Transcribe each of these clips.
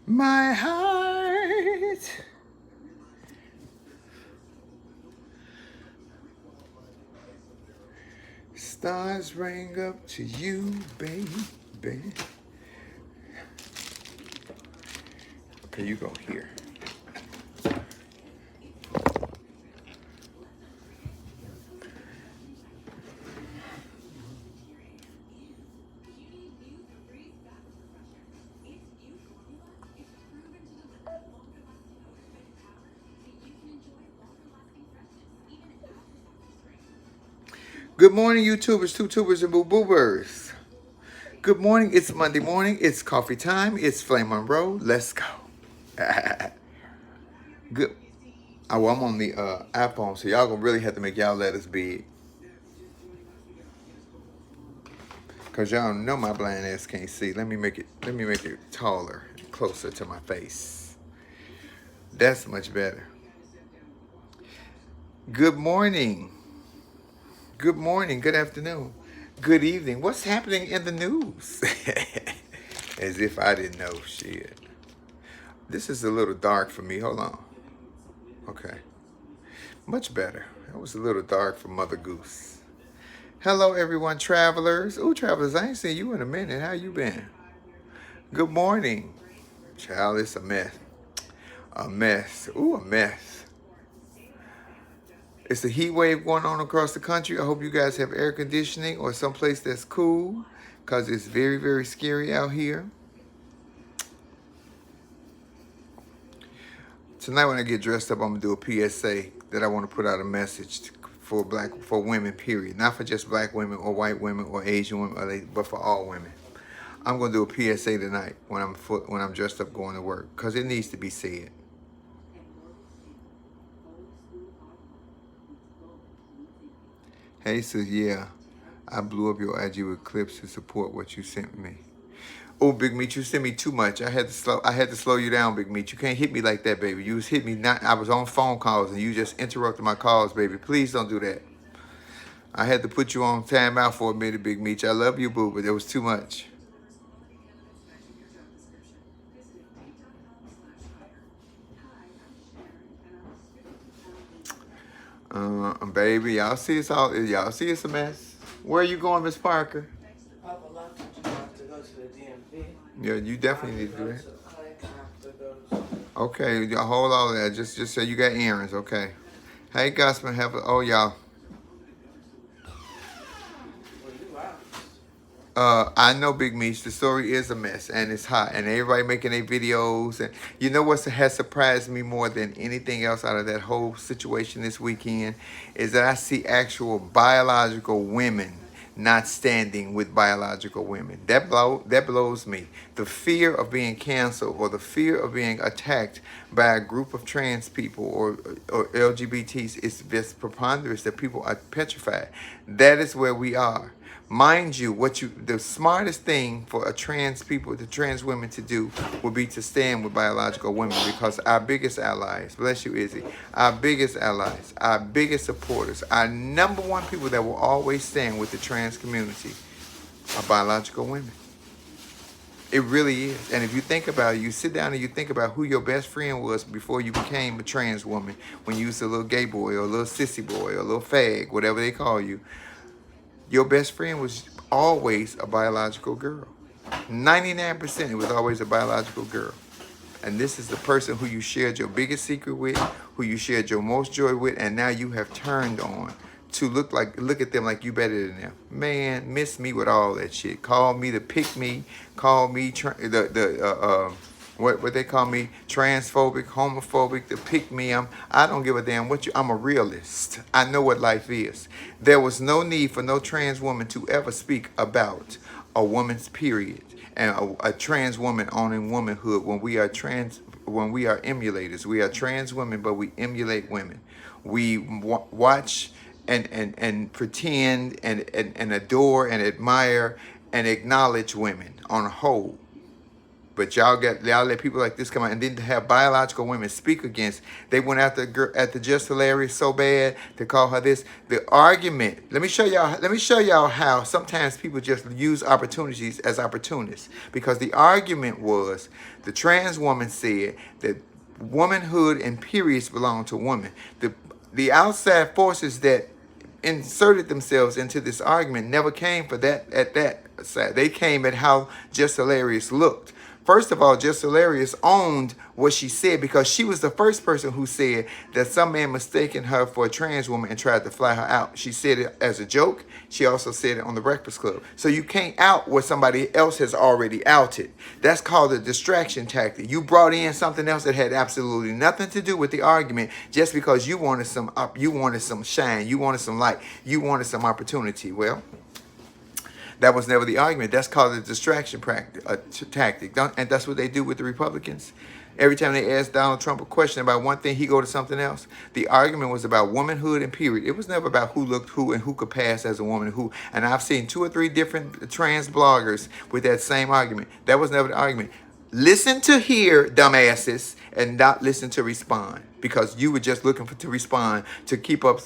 My heart. Stars ring up to you, baby. Okay, you go here. Good morning, YouTubers, two-tubers, and boo-boobers. Good morning. It's Monday morning. It's coffee time. It's Flame Monroe. Let's go. Good. Oh, I'm on the iPhone, so y'all gonna really have to make y'all letters big. Cause y'all know my blind ass can't see. Let me make it taller, closer to my face. That's much better. Good morning. Good morning. Good afternoon. Good evening. What's happening in the news? As if I didn't know shit. This is a little dark for me. Hold on. Okay. Much better. That was a little dark for Mother Goose. Hello, everyone, travelers. Ooh, travelers, I ain't seen you in a minute. How you been? Good morning. Child, it's a mess. A mess. Ooh, a mess. It's a heat wave going on across the country. I hope you guys have air conditioning or someplace that's cool, because it's very, very scary out here. Tonight when I get dressed up, I'm going to do a PSA that I want to put out a message for women, period. Not for just black women or white women or Asian women, but for all women. I'm going to do a PSA tonight when I'm dressed up going to work, because it needs to be said. Hey, sis, yeah, I blew up your IG with clips to support what you sent me. Oh, Big Meat, you sent me too much. I had to slow you down, Big Meat. You can't hit me like that, baby. You was hit me not. I was on phone calls and you just interrupted my calls, baby. Please don't do that. I had to put you on timeout for a minute, Big Meat. I love you, boo, but there was too much. Baby, y'all see it's a mess. Where are you going, Miss Parker? Papa left and you have to go to the DMV. Yeah, you definitely need to do that. Okay, hold all that. Just say you got errands, okay? Hey, Gusman, y'all. I know, Big Meech, the story is a mess and it's hot and everybody making their videos. And you know what has surprised me more than anything else out of that whole situation this weekend is that I see actual biological women not standing with biological women. That blows me. The fear of being canceled or the fear of being attacked by a group of trans people or LGBTs is just preponderous that people are petrified. That is where we are. Mind you, the smartest thing for the trans women to do would be to stand with biological women, because our biggest allies, bless you, Izzy, our biggest allies, our biggest supporters, our number one people that will always stand with the trans community are biological women. It really is. And if you think about it, you sit down and you think about who your best friend was before you became a trans woman, when you was a little gay boy or a little sissy boy or a little fag, whatever they call you. Your best friend was always a biological girl. 99% it was always a biological girl. And this is the person who you shared your biggest secret with, who you shared your most joy with, and now you have turned on to look at them like you better than them. Man, miss me with all that shit. Call me the pick me, call me what they call me, transphobic, homophobic, the pick me. I don't give a damn I'm a realist. I know what life is. There was no need for no trans woman to ever speak about a woman's period and a trans woman owning womanhood when we are emulators. We are trans women, but we emulate women. We watch and pretend and adore and admire and acknowledge women on a whole. But y'all let people like this come out, and then to have biological women speak against. They went after at the Just Hilarious so bad to call her this. The argument. Let me show y'all how sometimes people just use opportunities as opportunists. Because the argument was the trans woman said that womanhood and periods belong to women. The outside forces that inserted themselves into this argument never came for that at that side. They came at how Just Hilarious looked. First of all, Just Hilarious owned what she said because she was the first person who said that some man mistaken her for a trans woman and tried to fly her out. She said it as a joke. She also said it on the Breakfast Club. So you can't out what somebody else has already outed. That's called a distraction tactic. You brought in something else that had absolutely nothing to do with the argument just because you wanted some shine, you wanted some light, you wanted some opportunity. Well, that was never the argument. That's called a distraction tactic. And that's what they do with the Republicans. Every time they ask Donald Trump a question about one thing, he go to something else. The argument was about womanhood and period. It was never about who looked who and who could pass as a woman and who. And I've seen 2 or 3 different trans bloggers with that same argument. That was never the argument. Listen to hear, dumbasses, and not listen to respond, because you were just looking to respond to kick up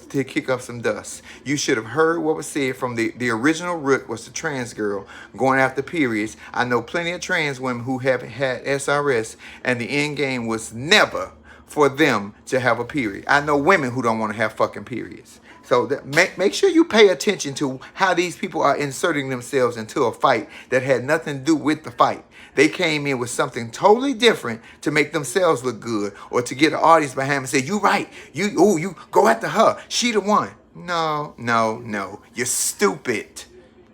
some dust. You should have heard what was said from the original root was the trans girl going after periods. I know plenty of trans women who have had SRS, and the end game was never for them to have a period. I know women who don't want to have fucking periods. So make sure you pay attention to how these people are inserting themselves into a fight that had nothing to do with the fight. They came in with something totally different to make themselves look good or to get an audience behind them and say, you right. You go after her. She the one. No. You're stupid.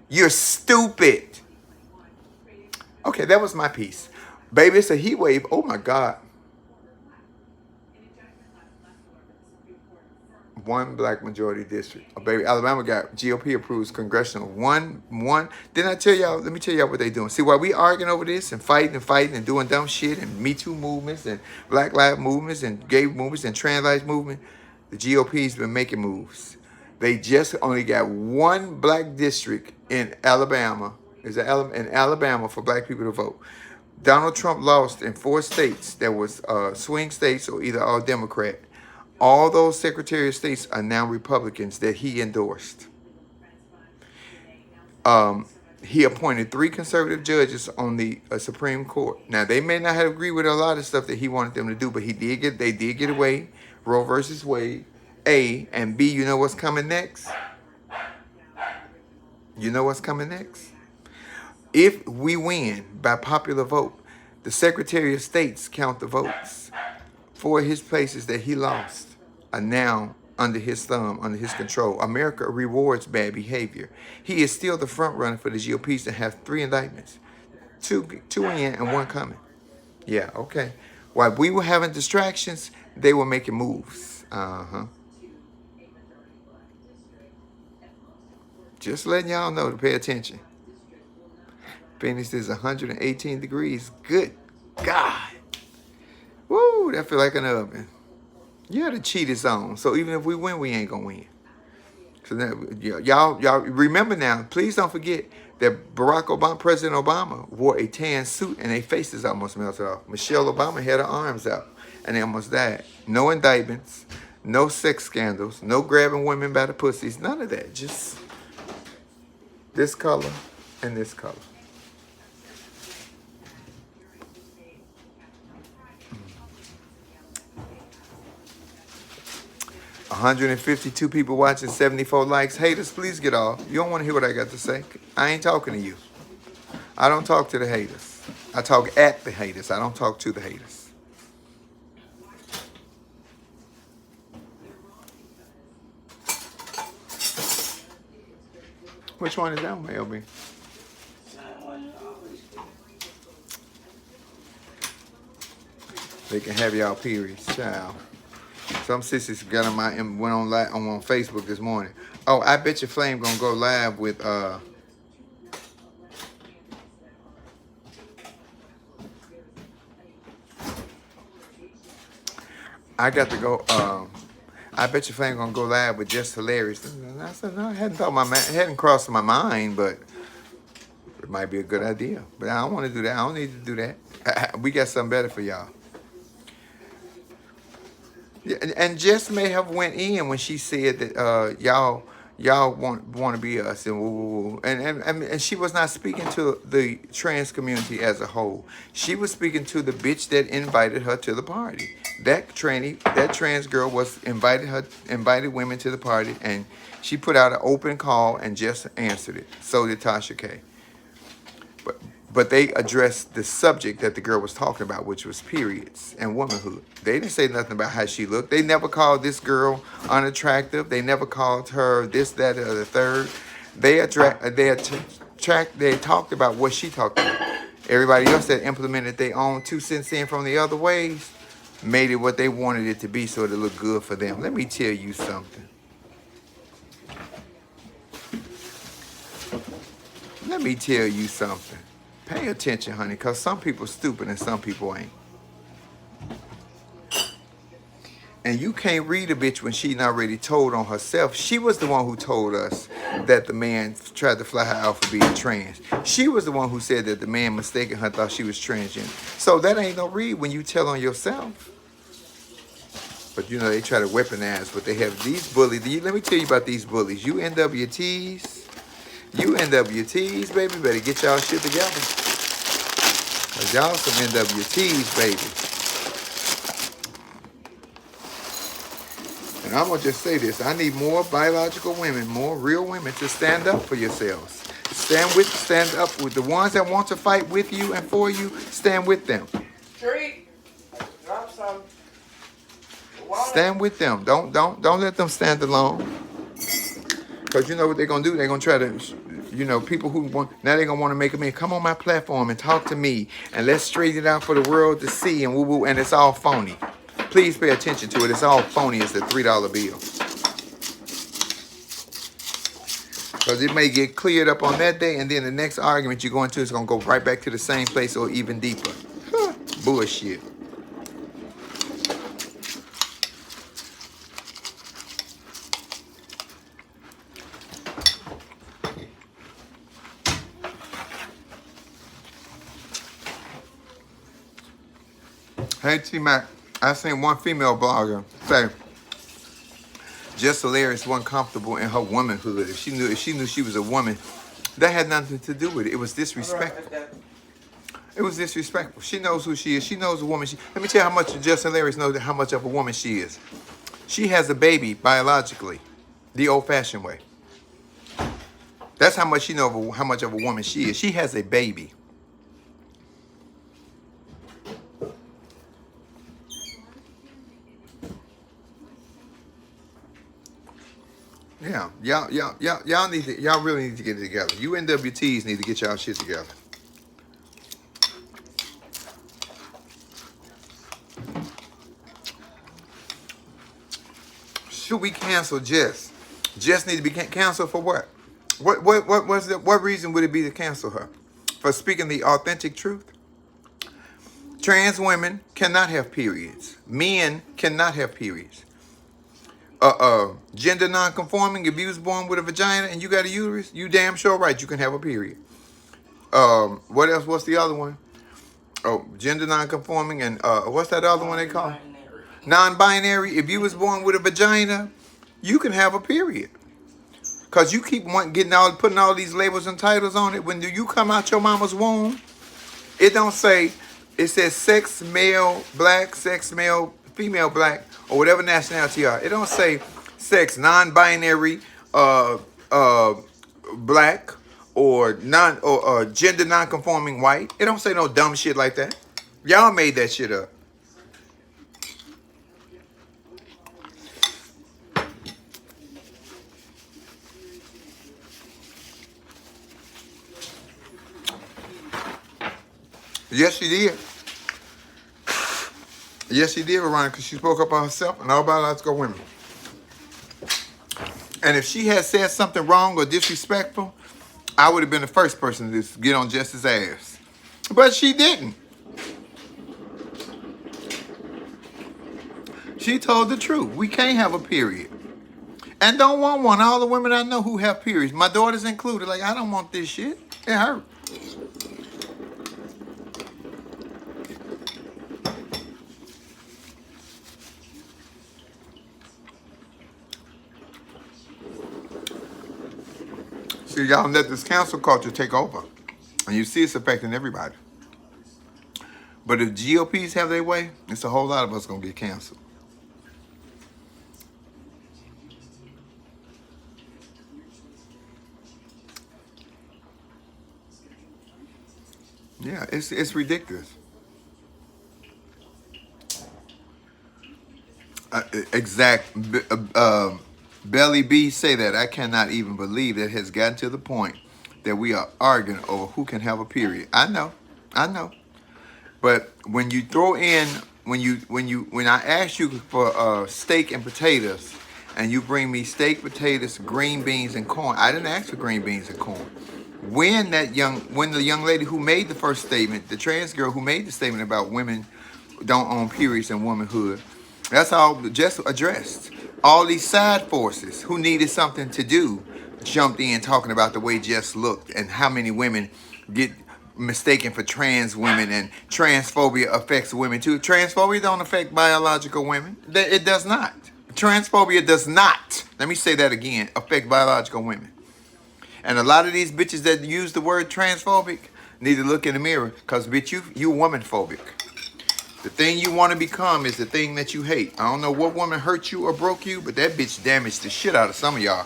You're stupid. Okay, that was my piece. Baby, it's a heat wave. Oh, my God. One black majority district. Oh, baby, Alabama got GOP approves congressional. One. Didn't I tell y'all? Let me tell y'all what they doing. See, while we arguing over this and fighting and doing dumb shit and Me Too movements and Black Lives movements and gay movements and trans lives movement, the GOP's been making moves. They just only got one black district in Alabama. In Alabama for black people to vote. Donald Trump lost in 4 states that was swing states or either all Democrat. All those Secretary of States are now Republicans that he endorsed. He appointed 3 conservative judges on the Supreme Court. Now, they may not have agreed with a lot of stuff that he wanted them to do, but they did get away. Roe versus Wade. A, and B, you know what's coming next? You know what's coming next? If we win by popular vote, the Secretary of States count the votes. 4 of his places that he lost are now under his thumb, under his control. America rewards bad behavior. He is still the front runner for the GOPs to have 3 indictments. 2 in and 1 coming. Yeah, okay. While we were having distractions, they were making moves. Just letting y'all know to pay attention. Phoenix is 118 degrees. Good God. Woo, that feel like an oven. Yeah, the cheat is on. So even if we win, we ain't gonna win. So that, y'all remember now, please don't forget that President Obama wore a tan suit and their faces almost melted off. Michelle Obama had her arms out and they almost died. No indictments, no sex scandals, no grabbing women by the pussies, none of that. Just this color and this color. 152 people watching, 74 likes. Haters, please get off. You don't want to hear what I got to say. I ain't talking to you. I don't talk to the haters. I talk at the haters. I don't talk to the haters. Which one is that one, LB? They can have y'all periods, child. Some sissies got on went on live on Facebook this morning. Oh, I bet your Flame gonna go live with I got to go. I bet your Flame gonna go live with Just Hilarious. And I said, no, it hadn't crossed my mind, but it might be a good idea. But I don't want to do that. I don't need to do that. We got something better for y'all. Yeah, and Jess may have went in when she said that y'all want to be us and woo, woo, woo. And she was not speaking to the trans community as a whole. She was speaking to the bitch that invited her to the party. That trans girl was invited women to the party, and she put out an open call and Jess answered it. So did Tasha K. But but they addressed the subject that the girl was talking about, which was periods and womanhood. They didn't say nothing about how she looked. They never called this girl unattractive. They never called her this, that, or the third. They talked about what she talked about. Everybody else that implemented their own 2 cents in from the other ways made it what they wanted it to be so it looked good for them. Let me tell you something. Let me tell you something. Pay attention, honey, because some people stupid and some people ain't. And you can't read a bitch when she not already told on herself. She was the one who told us that the man tried to fly her out for being trans. She was the one who said that the man mistaken her, thought she was transgender. So that ain't no read when you tell on yourself. But you know, they try to weaponize what they have. These bullies, let me tell you about these bullies. You NWTs, baby, better get y'all shit together. Cause y'all some NWTs, baby. And I'm gonna just say this: I need more biological women, more real women to stand up for yourselves. Stand up with the ones that want to fight with you and for you. Stand with them. Treat. Drop some. Stand with them. Don't let them stand alone. Cause you know what they're gonna do? They're gonna try to, you know, people who want now they're gonna want to make me come on my platform and talk to me and let's straighten it out for the world to see and woo woo, and it's all phony. Please pay attention to it. It's all phony. It's a $3 bill. Because it may get cleared up on that day, and then the next argument you go into is going to go right back to the same place or even deeper. Bullshit. Hey, T-Mac. I seen one female blogger say Jess Hilarious wasn't comfortable in her womanhood. If she knew she was a woman, that had nothing to do with it. It was disrespectful. It was disrespectful. She knows who she is. She knows the woman. Let me tell you how much Jess Hilarious knows how much of a woman she is. She has a baby biologically, the old-fashioned way. That's how much she knows how much of a woman she is. She has a baby. Yeah, y'all really need to get it together. You NWTs need to get y'all shit together. Should we cancel Jess? Jess need to be canceled for what? What reason would it be to cancel her? For speaking the authentic truth? Trans women cannot have periods. Men cannot have periods. Gender non-conforming, if you was born with a vagina and you got a uterus, you damn sure right you can have a period. What else? What's the other one? Oh, gender non-conforming and what's that other one they call? Non-binary. If you was born with a vagina, you can have a period. Cause you keep putting all these labels and titles on it. When you come out your mama's womb, it don't say. It says sex male black, sex male female black, or whatever nationality you are. It don't say sex non-binary black or gender non-conforming white. It don't say no dumb shit like that. Y'all made that shit up. Yes, she did. Yes, she did, Veronica, because she spoke up on herself and all biological women. And if she had said something wrong or disrespectful, I would have been the first person to get on Jess's ass. But she didn't. She told the truth. We can't have a period. And don't want one. All the women I know who have periods, my daughters included, like, I don't want this shit. It hurt. See, y'all let this cancel culture take over. And you see it's affecting everybody. But if GOPs have their way, it's a whole lot of us going to get canceled. Yeah, it's ridiculous. Belly B say that. I cannot even believe that it has gotten to the point that we are arguing over who can have a period. I know. But when you throw in, when I ask you for steak and potatoes, and you bring me steak, potatoes, green beans, and corn, I didn't ask for green beans and corn. When the young lady who made the first statement, the trans girl who made the statement about women don't own periods and womanhood, that's all just addressed. All these side forces who needed something to do jumped in talking about the way Jess looked and how many women get mistaken for trans women, and transphobia affects women too. Transphobia don't affect biological women. It does not. Transphobia does not, let me say that again, affect biological women. And a lot of these bitches that use the word transphobic need to look in the mirror, because bitch, you woman phobic. The thing you want to become is the thing that you hate. I don't know what woman hurt you or broke you, but that bitch damaged the shit out of some of y'all.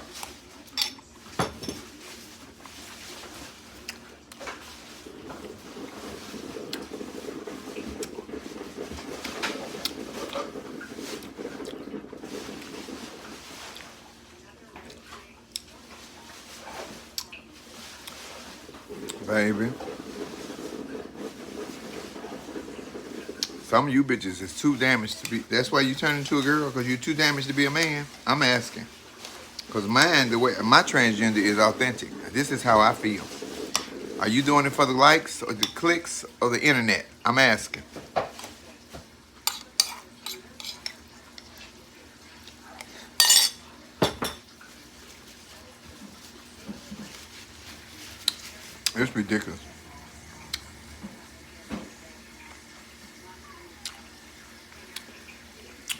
Baby. Some of you bitches is too damaged to be. That's why you turn into a girl, because you're too damaged to be a man. I'm asking. Because mine, the way my transgender is authentic. This is how I feel. Are you doing it for the likes or the clicks or the internet? I'm asking. It's ridiculous.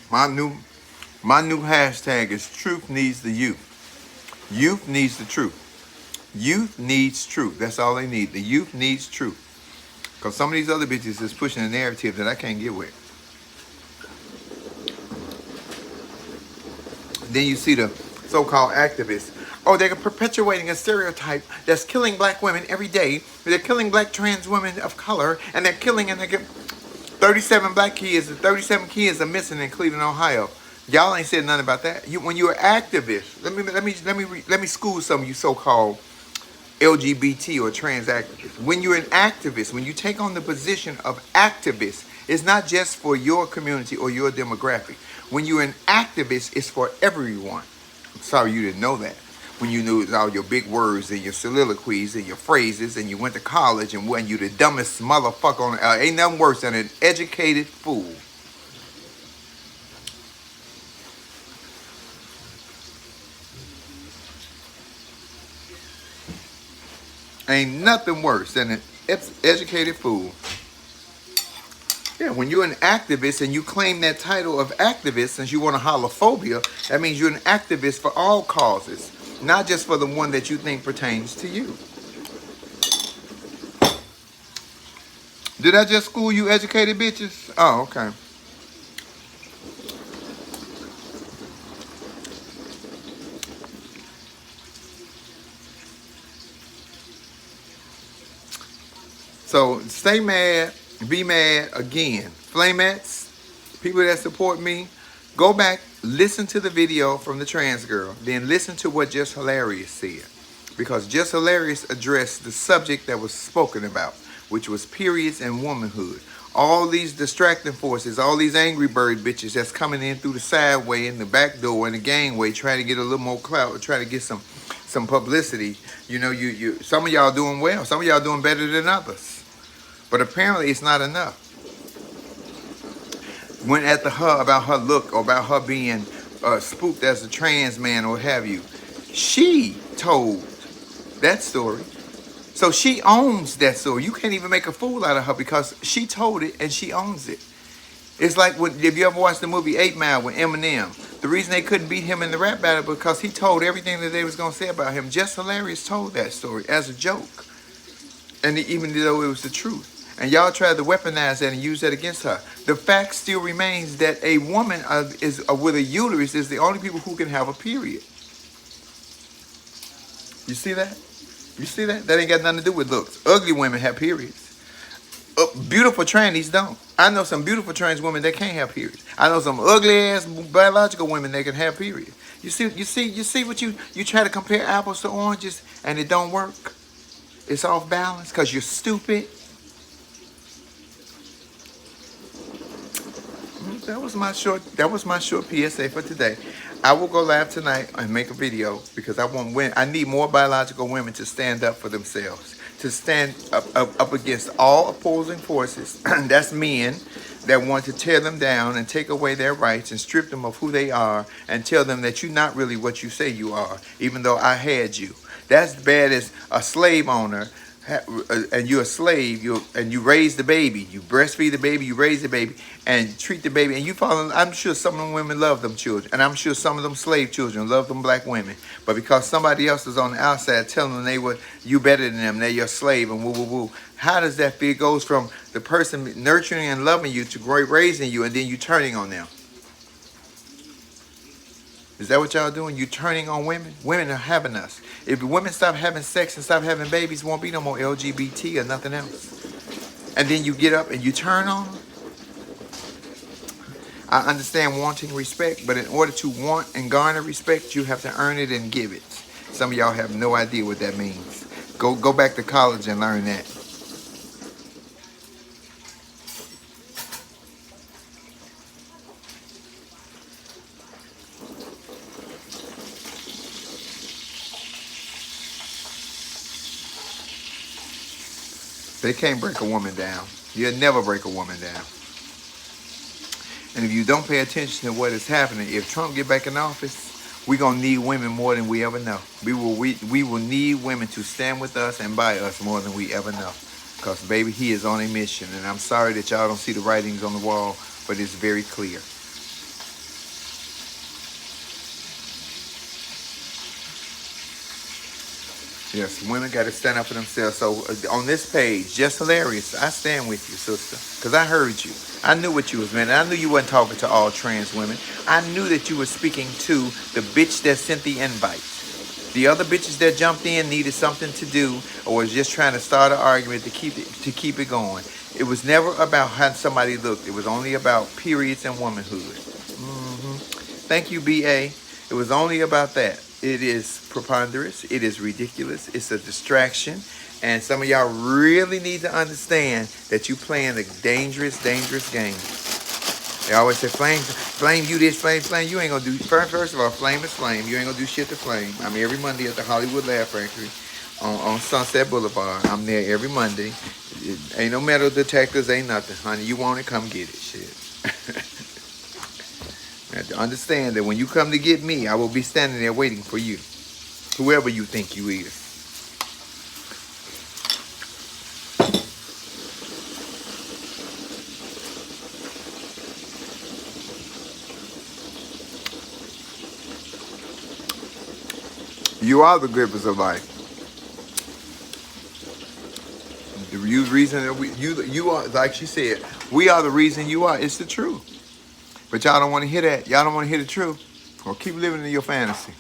My new hashtag is truth needs the youth. Youth needs the truth. Youth needs truth. That's all they need. The youth needs truth. Because some of these other bitches is pushing a narrative that I can't get with. Then you see the so-called activists. Oh, they're perpetuating a stereotype that's killing black women every day. They're killing black trans women of color, and they're killing, and they get 37 black kids, 37 kids are missing in Cleveland, Ohio. Y'all ain't said nothing about that. When you're an activist, let me school some of you so-called LGBT or trans activists. When you're an activist, when you take on the position of activist, it's not just for your community or your demographic. When you're an activist, it's for everyone. I'm sorry you didn't know that. When you knew all your big words and your soliloquies and your phrases, and you went to college, and when you the dumbest motherfucker on earth, ain't nothing worse than an educated fool. Ain't nothing worse than an educated fool. Yeah, when you're an activist and you claim that title of activist, since you want a holophobia, that means you're an activist for all causes, not just for the one that you think pertains to you. Did I just school you educated bitches? Oh, okay. So stay mad, be mad again. Flamettes, people that support me, go back, listen to the video from the trans girl, then listen to what Just Hilarious said. Because Just Hilarious addressed the subject that was spoken about, which was periods and womanhood. All these distracting forces, all these angry bird bitches that's coming in through the side way and the back door and the gangway, trying to get a little more clout, trying to get some publicity. You know, some of y'all doing well, some of y'all doing better than others. But apparently it's not enough. Went after her about her look or about her being spooked as a trans man or what have you. She told that story. So she owns that story. You can't even make a fool out of her because she told it and she owns it. It's like if you ever watched the movie 8 Mile with Eminem, The reason they couldn't beat him in the rap battle because he told everything that they was gonna say about him. Just Hilarious told that story as a joke, and even though it was the truth. And y'all tried to weaponize that and use that against her. The fact still remains that a woman with a uterus is the only people who can have a period. You see that? You see that? That ain't got nothing to do with looks. Ugly women have periods. Beautiful trannies don't. I know some beautiful trans women that can't have periods. I know some ugly ass biological women that can have periods. You see what you try to compare apples to oranges and it don't work. It's off balance because you're stupid. That was my short PSA for today. I will go live tonight and make a video because I need more biological women to stand up for themselves, to stand up against all opposing forces. That's men that want to tear them down and take away their rights and strip them of who they are and tell them that you're not really what you say you are, even though I had you. That's bad as a slave owner. And you're a slave, and you raise the baby, you breastfeed the baby, you raise the baby, and treat the baby, and you follow. I'm sure some of them women love them children, and I'm sure some of them slave children love them black women. But because somebody else is on the outside telling them you better than them, they're your slave, and woo woo woo. How does that feel? It goes from the person nurturing and loving you to raising you, and then you turning on them. Is that what y'all doing? You turning on women? Women are having us. If women stop having sex and stop having babies, won't be no more LGBT or nothing else. And then you get up and you turn on them? I understand wanting respect, but in order to want and garner respect, you have to earn it and give it. Some of y'all have no idea what that means. Go back to college and learn that. They can't break a woman down. You'll never break a woman down. And if you don't pay attention to what is happening, if Trump get back in office, we're going to need women more than we ever know. We will need women to stand with us and by us more than we ever know. Because, baby, he is on a mission. And I'm sorry that y'all don't see the writings on the wall, but it's very clear. Yes, women got to stand up for themselves. So on this page, Just Hilarious, I stand with you, sister, because I heard you. I knew what you was meant. I knew you wasn't talking to all trans women. I knew that you were speaking to the bitch that sent the invite. The other bitches that jumped in needed something to do or was just trying to start an argument to keep it going. It was never about how somebody looked. It was only about periods and womanhood. Thank you, BA. It was only about that. It is preponderous. It is ridiculous. It's a distraction. And some of y'all really need to understand that you're playing a dangerous, dangerous game. They always say, flame you this, flame. You ain't going to do, first of all, flame is flame. You ain't going to do shit to flame. I'm every Monday at the Hollywood Laugh Factory on Sunset Boulevard. I'm there every Monday. Ain't no metal detectors, ain't nothing, honey. You want it, come get it, shit. You have to understand that when you come to get me, I will be standing there waiting for you. Whoever you think you is. You are the givers of life. The reason that you are, like she said, we are the reason you are. It's the truth. But y'all don't want to hear that. Y'all don't want to hear the truth. Or keep living in your fantasy.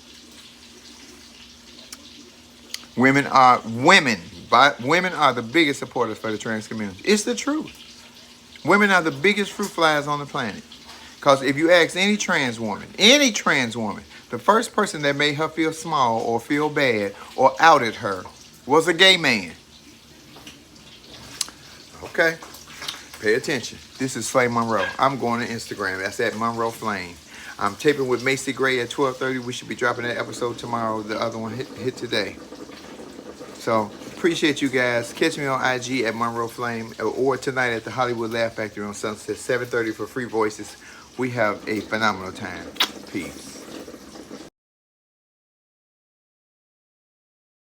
Women are the biggest supporters for the trans community. It's the truth. Women are the biggest fruit flies on the planet. Because if you ask any trans woman, the first person that made her feel small or feel bad or outed her was a gay man. Okay. Pay attention. This is Flame Monroe. I'm going to Instagram. That's at Monroe Flame. I'm taping with Macy Gray at 12:30. We should be dropping that episode tomorrow. The other one hit today. So appreciate you guys. Catch me on IG at Monroe Flame or tonight at the Hollywood Laugh Factory on Sunset 7:30 for Free Voices. We have a phenomenal time. Peace.